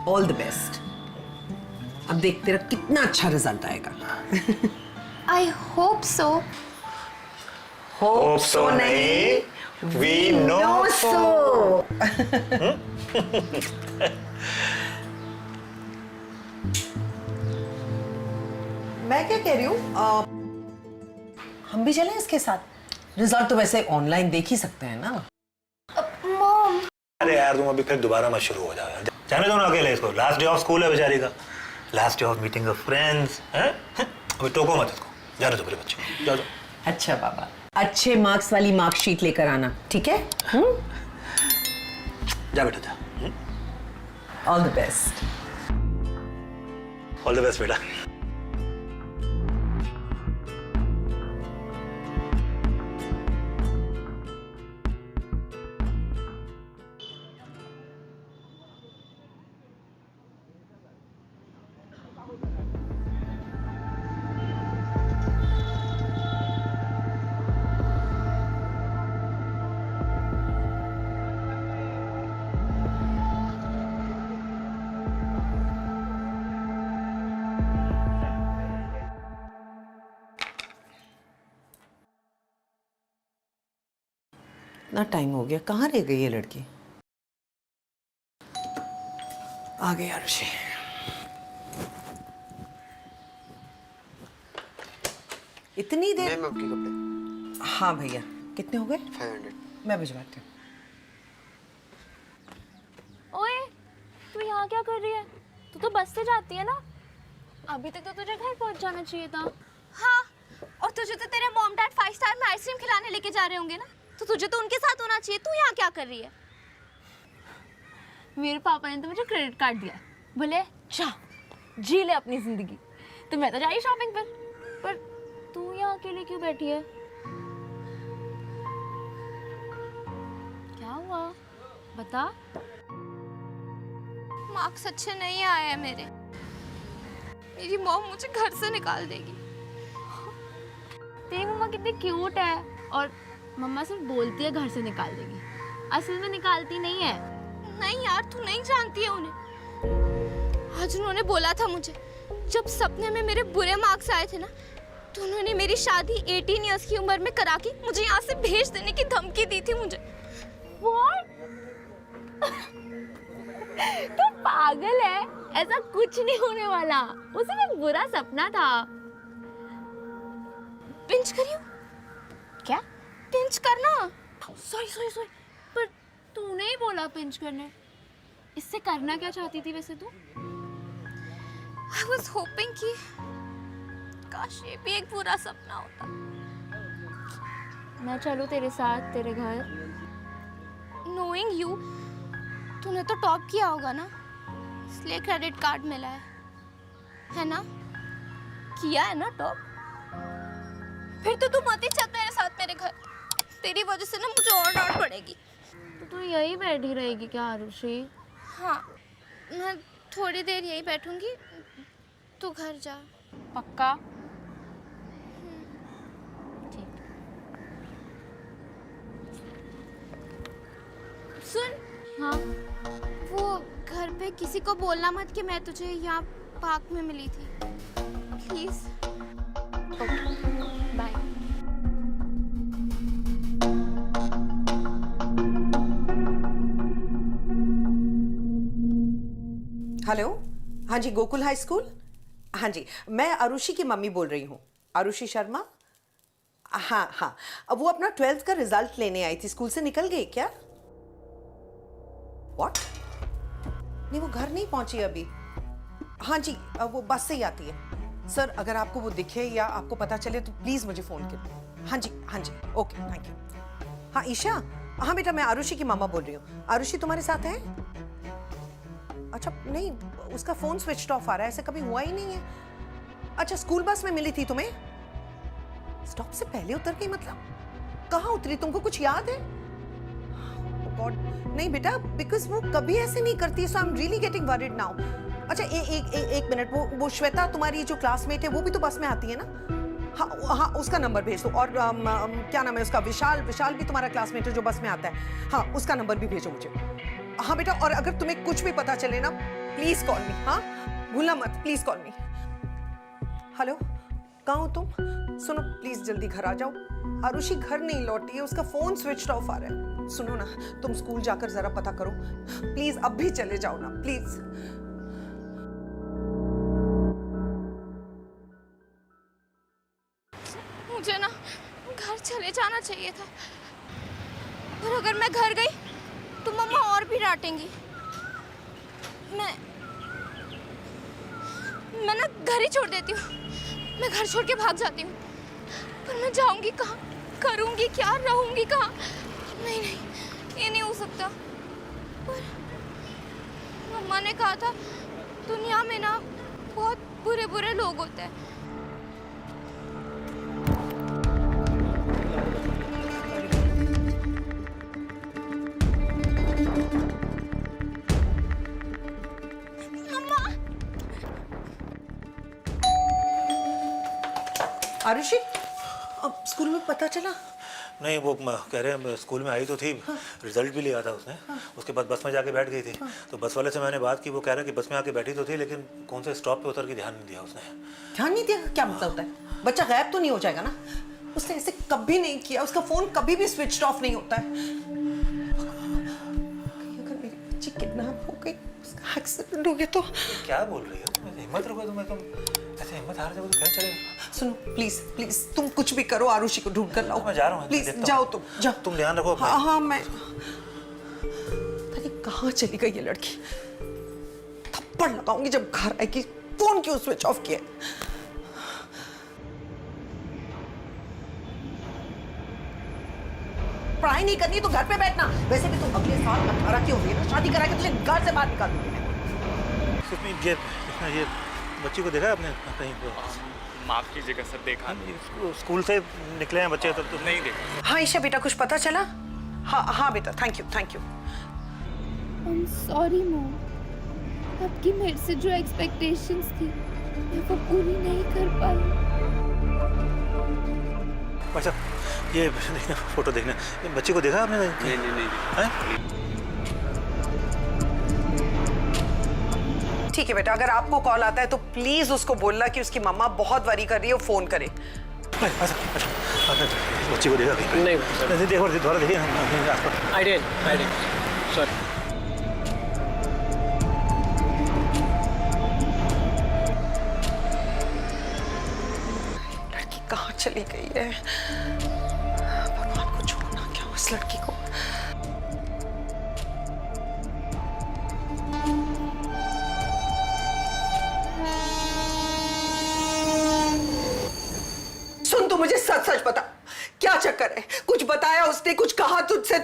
All the best. अब देख तेरा कितना अच्छा रिजल्ट आएगा। I hope so. Hope so नहीं, वी नो सो। मैं क्या कह रही हूँ, हम भी चलें इसके साथ? रिजल्ट तो वैसे ऑनलाइन देख ही सकते हैं ना। मॉम। अरे यार तुम अभी फिर दोबारा मत शुरू हो जाओ यार, जाने दो ना अकेले इसको। लास्ट डे ऑफ स्कूल है बेचारी का, last day of meeting of friends है। अभी टोको मत इसको, जाने दो मेरे बच्चे को, जाओ जाओ। अच्छा बाबा, अच्छे मार्क्स वाली मार्कशीट लेकर आना, ठीक है? जा बेटा जा। All the best. All the best बेटा। इतना टाइम हो गया, कहाँ रह गई ये लड़की? आ गई आरुषि। इतनी देर? मैम आपके कपड़े। हाँ भैया, कितने हो गए? 500। मैं भिजवाती हूँ। ओए, तू यहाँ क्या कर रही है? तू तो बस से जाती है ना? अभी तक तो तुझे घर पहुँच जाना चाहिए था। हाँ, और तुझे तो तेरे मॉम डैड 5 स्टार में आइसक्रीम खिलाने लेके जा रहे होंगे ना, तो तुझे तो उनके साथ होना चाहिए। तू यहाँ क्या कर रही है? मेरे पापा ने तो मुझे क्रेडिट कार्ड दिया, बोले जा जी ले अपनी जिंदगी। तो मैं तो जाई शॉपिंग पर तू यहाँ अकेले क्यों बैठी है? क्या हुआ बता। मार्क्स अच्छे नहीं आए हैं मेरे, मेरी मॉम मुझे घर से निकाल देगी। तेरी मम्मा कितनी क्यूट है, और मम्मा सिर्फ बोलती है घर से निकाल देगी, असल में निकालती नहीं है। नहीं यार, तू नहीं जानती है उन्हें। आज उन्होंने बोला था मुझे, जब सपने में मेरे बुरे मार्क्स आए थे ना, तो उन्होंने मेरी शादी 18 इयर्स की उम्र में करा के मुझे यहाँ से भेज देने की धमकी दी थी मुझे। What? तू पागल है, ऐसा कुछ नहीं होने वाला, उसे एक बुरा सपना था। पिंच करियो? क्या? पिंच करना? सॉरी, पर तूने ही बोला पिंच करने। इससे करना क्या चाहती थी वैसे तू? I was hoping कि काश ये भी एक बुरा सपना होता। मैं चलूं तेरे साथ तेरे घर? Knowing you, तूने तो टॉप किया होगा ना, इसलिए क्रेडिट कार्ड मिला है ना? किया है ना टॉप? फिर तो तू मत ही चल मेरे साथ मेरे घर। तेरी वजह से ना मुझे और डांट पड़ेगी। तो तू यही बैठी रहेगी क्या आरुषि? हाँ, मैं थोड़ी देर यही बैठूंगी, तू घर जा। पक्का? ठीक। सुन, हाँ। वो घर पे किसी को बोलना मत कि मैं तुझे यहाँ पार्क में मिली थी, प्लीज। बाय। हेलो, हाँ जी, गोकुल हाई स्कूल। हाँ जी, मैं आरुषि की मम्मी बोल रही हूँ, आरुषि शर्मा। हाँ, अब वो अपना 12th का रिजल्ट लेने आई थी, स्कूल से निकल गई क्या? व्हाट? नहीं, वो घर नहीं पहुंची अभी। हाँ जी, वो बस से ही आती है। सर, अगर आपको वो दिखे या आपको पता चले तो प्लीज मुझे फोन कर। हाँ जी, ओके, थैंक यू। हाँ ईशा, हाँ बेटा, मैं आरुषि की मामा बोल रही हूँ। आरुषि तुम्हारे साथ है? अच्छा, नहीं, उसका फोन स्विच ऑफ आ रहा है, ऐसा कभी हुआ ही नहीं है। अच्छा, स्कूल बस में मिली थी तुम्हें? स्टॉप से पहले उतर गई मतलब? कहाँ उतरी, तुमको कुछ याद है? Oh God, नहीं बेटा, बिकॉज वो कभी ऐसे नहीं करती, so I am really getting worried now. अच्छा, एक मिनट, वो श्वेता तुम्हारी जो क्लासमेट है, वो भी तो बस में आती है ना? हाँ, उसका नंबर भेज दो। और क्या नाम है उसका, विशाल भी तुम्हारा क्लासमेट है जो बस में आता है। हाँ, उसका नंबर भी भेजो मुझे। हाँ बेटा, और अगर तुम्हें कुछ भी पता चले ना, प्लीज कॉल मी। हाँ, भूलना मत, प्लीज कॉल मी। हेलो, कहाँ हो तुम? सुनो प्लीज जल्दी घर आ जाओ। आरुषि घर नहीं लौटी है, उसका फोन स्विच ऑफ आ रहा है। सुनो ना, तुम स्कूल जाकर जरा पता करो प्लीज, अब भी चले जाओ ना प्लीज। मुझे ना घर चले जाना चाहिए था, पर अगर मैं घर गई तो मम्मा और भी डांटेंगी। मैं ना घर ही छोड़ देती हूँ। मैं घर छोड़ के भाग जाती हूँ, पर मैं जाऊंगी कहाँ, करूंगी क्या, रहूंगी कहाँ? नहीं नहीं, ये नहीं हो सकता। पर मम्मा ने कहा था दुनिया में ना बहुत बुरे बुरे लोग होते हैं। आरुषि, अब स्कूल में पता चला? नहीं, वो कह रहे हैं स्कूल में आई तो थी, रिजल्ट भी लिया था उसने। उसके बाद बस में जाके बैठ गई थी। तो बस वाले से मैंने बात की, वो कह रहा है कि बस में आके बैठी तो थी, लेकिन कौन से स्टॉप पे उतर के ध्यान नहीं दिया उसने। ध्यान नहीं दिया? क्या मतलब होता है? बच्चा गायब तो नहीं हो जाएगा ना? उसने ऐसे कभी नहीं किया, उसका फोन कभी भी स्विच ऑफ नहीं होता है। अगर मेरी बच्ची किडनैप हो गई, उसका एक्सीडेंट हो गया तो? क्या बोल रही हो? हिम्मत रखो तुम, ऐसे हिम्मत हार जाओगे तो क्या चलेगा? सुनो प्लीज प्लीज, तुम कुछ भी करो, आरुषि को ढूंढ कर लाओ। मैं जा रहा हूँ, प्लीज जाओ, तुम जाओ। तुम ध्यान रखो अपना। हाँ हाँ, मैं पता नहीं कहाँ चली गई ये लड़की। थप्पड़ लगाऊंगी जब घर आएगी। फोन क्यों स्विच ऑफ किया? पढ़ाई नहीं करनी तो घर पे बैठना। वैसे भी तुम अगले साल 18 की हो गई ना, शादी करा के तुझे घर से बाहर निकाल दूंगी मैं। ये बच्ची को देखा आपने कहीं पे? माफ कीजिएगा सर, देखा नहीं। स्कूल से निकले हैं बच्चे तो नहीं देखा। हाँ ईशा बेटा, कुछ पता चला? हाँ हाँ बेटा, thank you thank you. I'm sorry mom, आपकी मेरे से जो एक्सपेक्टेशंस थी मैं वो पूरी नहीं कर पाई। अच्छा, ये देखना, फोटो देखना, ये बच्ची को देखा आपने? नहीं। ठीक है बेटा, अगर आपको कॉल आता है तो प्लीज उसको बोलना कि उसकी मम्मा बहुत वरी कर रही है, फोन करे। अच्छा, बच्ची को देखा? नहीं देखो, दोबारा देखिए। I did sorry. लड़की कहाँ चली गई है? भगवान को छोड़ना क्या उस लड़की को। सुन, तू मुझे सच सच बता, क्या चक्कर है? कुछ बताया उसने, कुछ कहा तुझसे?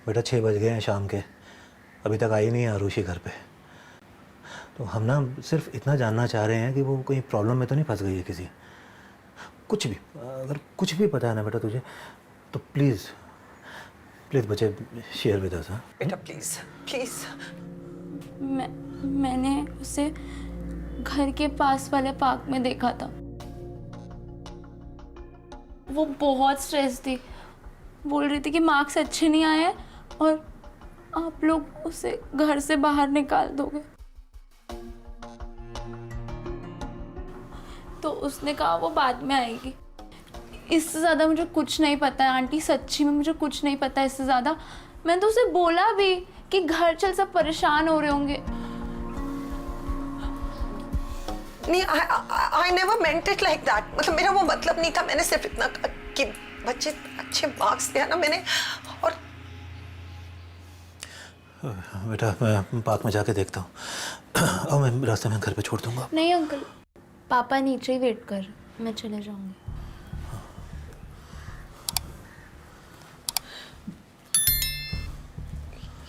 बेटा 6 बज गए हैं शाम के, अभी तक आई नहीं है आरुषि घर पे। तो हम ना सिर्फ इतना जानना चाह रहे हैं कि वो कोई प्रॉब्लम में तो नहीं फंस गई है किसी। कुछ भी, अगर कुछ भी पता है ना बेटा तुझे, तो प्लीज़ प्लीज़ बच्चे शेयर विद अस। बेटा प्लीज प्लीज। मैंने उसे घर के पास वाले पार्क में देखा था। वो बहुत स्ट्रेस थी, बोल रही थी कि मार्क्स अच्छे नहीं आए और आप लोग उसे घर से बाहर निकाल दोगे। तो उसने कहा वो बाद में आएगी। इससे ज़्यादा मुझे कुछ नहीं पता है आंटी, सच्ची में मुझे कुछ नहीं पता है इससे ज़्यादा। मैंने तो उसे बोला भी कि घर चल, सब परेशान हो रहे होंगे। नहीं, I never meant it like that। मतलब मेरा वो मतलब नहीं था। मैंने सिर्फ इतना कहा कि बच्चे अच्छे मार्क्स लिया ना मैंने। और बेटा मैं पार्क में जाके देखता हूँ, और मैं रास्ते में घर पे छोड़ दूंगा। नहीं अंकल, पापा नीचे ही वेट कर, मैं चले जाऊंगी।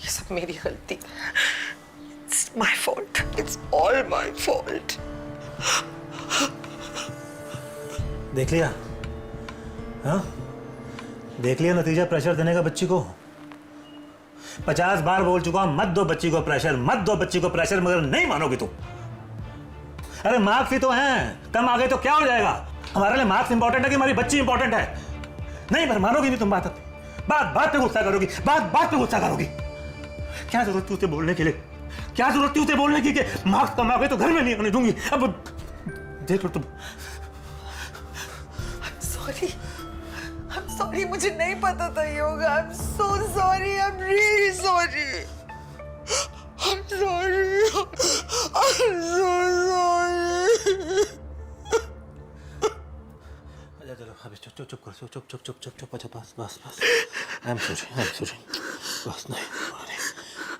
ये सब मेरी गलती। It's my fault। It's all my fault। देख लिया? हाँ, देख लिया नतीजा प्रेशर देने का बच्ची को। 50 बार बोल चुका हूं, मत दो बच्ची को प्रेशर, मत दो बच्ची को प्रेशर, मगर नहीं मानोगी तुम। अरे मार्क्स ही तो हैं, कम आ गए तो क्या हो जाएगा? हमारे लिए मार्क्स इंपॉर्टेंट है कि हमारी बच्ची इंपॉर्टेंट है? नहीं, पर मानोगी नहीं तुम बात पे गुस्सा करोगी, बात पे गुस्सा करोगी। क्या जरूरत थी उसे बोलने के लिए? क्या जरूरत थी उसे बोलने की कि मार्क्स कम आ गए तो घर में नहीं आने दूंगी? अब देख लो तुम। I'm sorry, मुझे नहीं पता था ये होगा। I'm so sorry, I'm really sorry. I'm sorry. I'm so sorry. चलो अभी चुप करो, चुप। अच्छा बस। I am sorry. बस नहीं,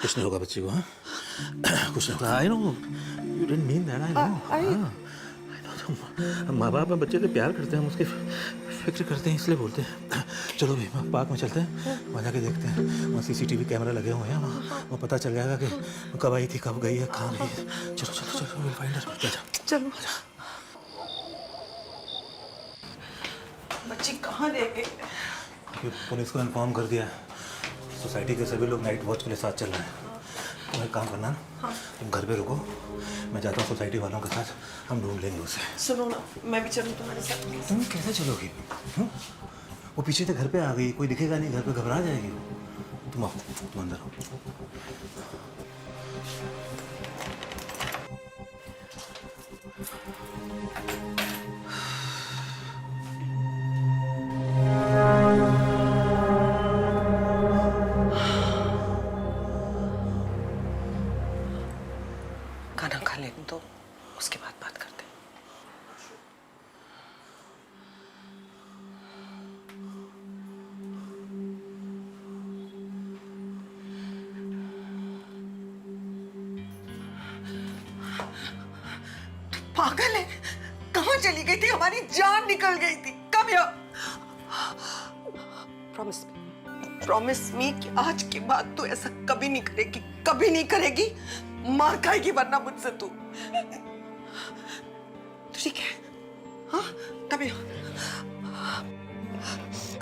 कुछ नहीं होगा बच्ची को। हाँ, कुछ नहीं होगा। I know you didn't mean that. I know तुम माँ बाप बच्चे से प्यार करते हैं, हम उसकी फिक्र करते हैं, इसलिए बोलते हैं। चलो भी पार्क में चलते हैं, वहाँ जाके देखते हैं। वहाँ CCTV कैमरा लगे हुए हैं, वहाँ पता चल जाएगा कि कब आई थी, कब गई है, कहाँ गई है। चलो विल फाइंड हर। चलो। बच्ची कहाँ रह गई? पुलिस को इन्फॉर्म कर दिया। सोसाइटी के सभी लोग नाइट वॉच के लिए साथ चल रहे हैं। तुम एक काम करना, तुम घर पे रुको, मैं जाता हूँ सोसाइटी वालों के साथ, हम ढूंढ लेंगे उसे। सुनो ना, मैं भी चलूँ तुम्हारे साथ? तुम कैसे चलोगी? वो पीछे से घर पे आ गई, कोई दिखेगा नहीं, घर पे घबरा जाएगी। तुम आओ, तुम अंदर आओ। खाना खा लेने दो, उसके बाद बात करते हैं। पागल है, कहाँ चली गई थी? हमारी जान निकल गई थी। कब या प्रॉमिस मी कि आज के बाद तू ऐसा कभी नहीं करेगी। मार खाएगी वरना मुझसे तू। ठीक है? हाँ,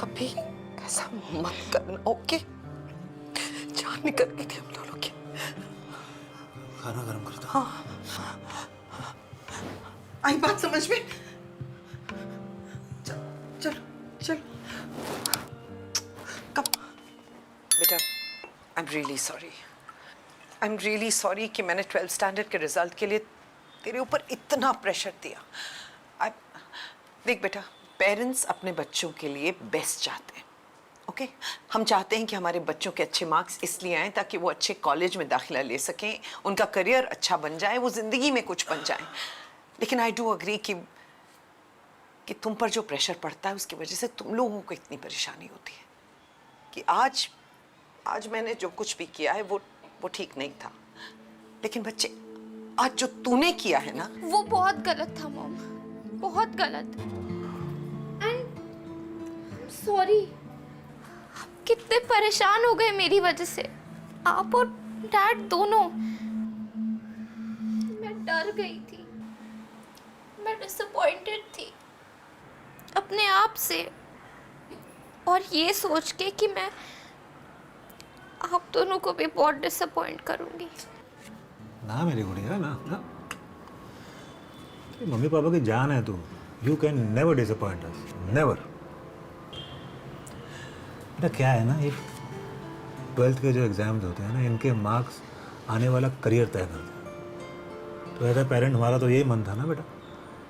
कभी ऐसा मत करना, ओके? जान निकल गई थी हम दोनों की। खाना गर्म करता। हाँ, आई बात समझ में? चलो। कब? बेटा, आई एम रियली सॉरी कि मैंने 12th स्टैंडर्ड के रिजल्ट के लिए तेरे ऊपर इतना प्रेशर दिया। देख बेटा, पेरेंट्स अपने बच्चों के लिए बेस्ट चाहते हैं, ओके? हम चाहते हैं कि हमारे बच्चों के अच्छे मार्क्स इसलिए आएँ ताकि वो अच्छे कॉलेज में दाखिला ले सकें, उनका करियर अच्छा बन जाए, वो ज़िंदगी में कुछ बन जाए। लेकिन आई डू अग्री कि तुम पर जो प्रेशर पड़ता है उसकी वजह से तुम लोगों को इतनी परेशानी होती है कि आज मैंने जो कुछ भी किया है वो ठीक नहीं था। लेकिन बच्चे, आज जो तूने किया है ना, वो बहुत गलत था मॉम, बहुत गलत। एंड सॉरी, आप कितने परेशान हो गए मेरी वजह से, आप और डैड दोनों। मैं डर गई थी, मैं डिसअपॉइंटेड थी अपने आप से, और ये सोच के कि मैं आप दोनों को भी बहुत डिसअपॉइंट करूंगी। ना मेरी गुड़िया, ना। मम्मी पापा की जान है तू। You can never disappoint us, never. बेटा क्या है ना, ये 12th के जो एग्ज़ाम्स होते हैं ना, इनके मार्क्स आने वाला करियर तय करते हैं। तो एज अ पेरेंट हमारा तो यही मन था ना बेटा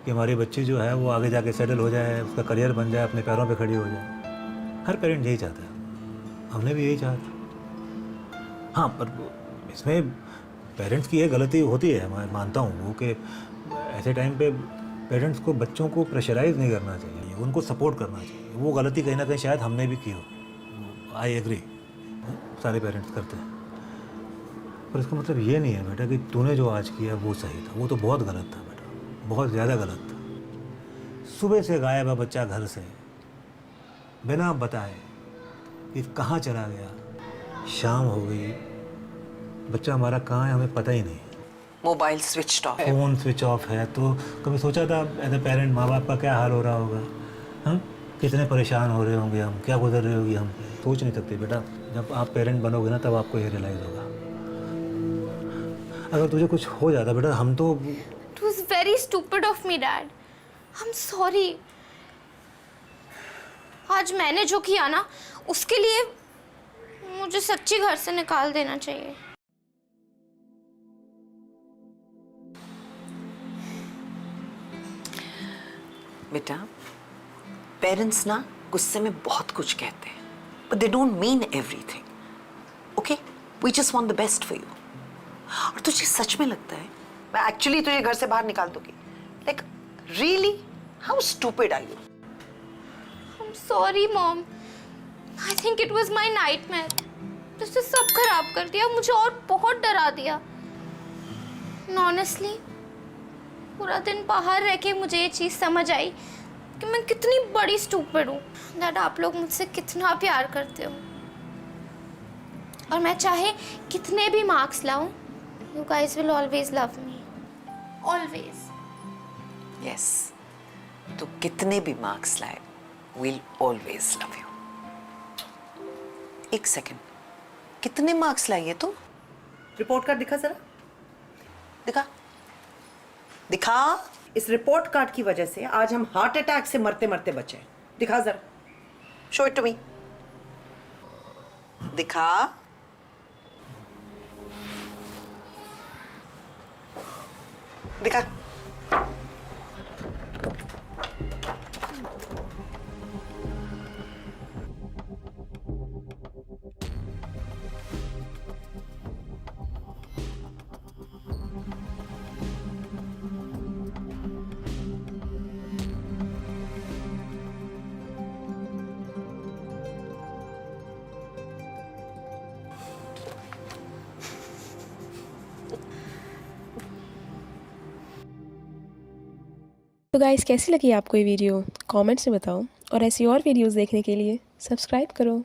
कि हमारी बच्ची जो है वो आगे जाके सेटल हो जाए, उसका करियर बन जाए, अपने पैरों पे खड़ी हो जाए। हर पेरेंट यही चाहता है, हमने भी यही चाहा था। हाँ, पर इसमें पेरेंट्स की ये गलती होती है, मैं मानता हूँ वो, कि ऐसे टाइम पे पेरेंट्स को बच्चों को प्रेशराइज नहीं करना चाहिए, उनको सपोर्ट करना चाहिए। वो गलती कहीं ना कहीं शायद हमने भी की हो। आई एग्री, सारे पेरेंट्स करते हैं। पर इसका मतलब ये नहीं है बेटा कि तूने जो आज किया वो सही था। वो तो बहुत गलत था बेटा, बहुत ज़्यादा गलत था। सुबह से गायब है बच्चा घर से, बिना बताए कि कहाँ चला गया। शाम हो गई, बच्चा हमारा कहाँ है हमें पता ही नहीं। मोबाइल स्विच ऑफ है, फ़ोन स्विच ऑफ है। तो कभी सोचा था एज ए पेरेंट माँ बाप का क्या हाल हो रहा होगा? हम कितने परेशान हो रहे होंगे, हम क्या गुजर रही होगी, हम सोच नहीं सकते बेटा। जब आप पेरेंट बनोगे ना तब आपको ये रियलाइज़ होगा। अगर तुझे कुछ हो जाता बेटा, हम तो तू was very stupid of me, Dad. I'm sorry. आज मैंने जो किया ना, उसके लिए मुझे सच्ची घर से निकाल देना चाहिए. बेटा, पेरेंट्स ना गुस्से में बहुत कुछ कहते हैं, but they don't mean everything. Okay? We just want the best for you. और तुझे सच में लगता है मैं एक्चुअली तुझे घर से बाहर निकाल दूंगी? Like, really? How stupid are you? I'm sorry, Mom. I think it was my nightmare. तुझसे सब खराब कर दिया, मुझे और बहुत डरा दिया. And honestly, पूरा दिन बाहर रह के मुझे ये चीज़ समझ आई कि मैं कितनी बड़ी स्टूपिड हूँ. डैड, आप लोग मुझसे कितना प्यार करते हो. और मैं चाहे कितने भी मार्क्स लाऊं, you guys will always love me. Always. Yes. तो कितने भी मार्क्स लाए, we'll always love you. एक सेकंड, कितने मार्क्स लाई है तू? रिपोर्ट कार्ड दिखा जरा. दिखा. दिखा. इस रिपोर्ट कार्ड की वजह से आज हम हार्ट अटैक से मरते मरते बचे. दिखा जरा. Show it to me. दिखा. दिखा. तो गाइस, कैसी लगी आपको ये वीडियो? कमेंट्स में बताओ और ऐसी और वीडियोस देखने के लिए सब्सक्राइब करो.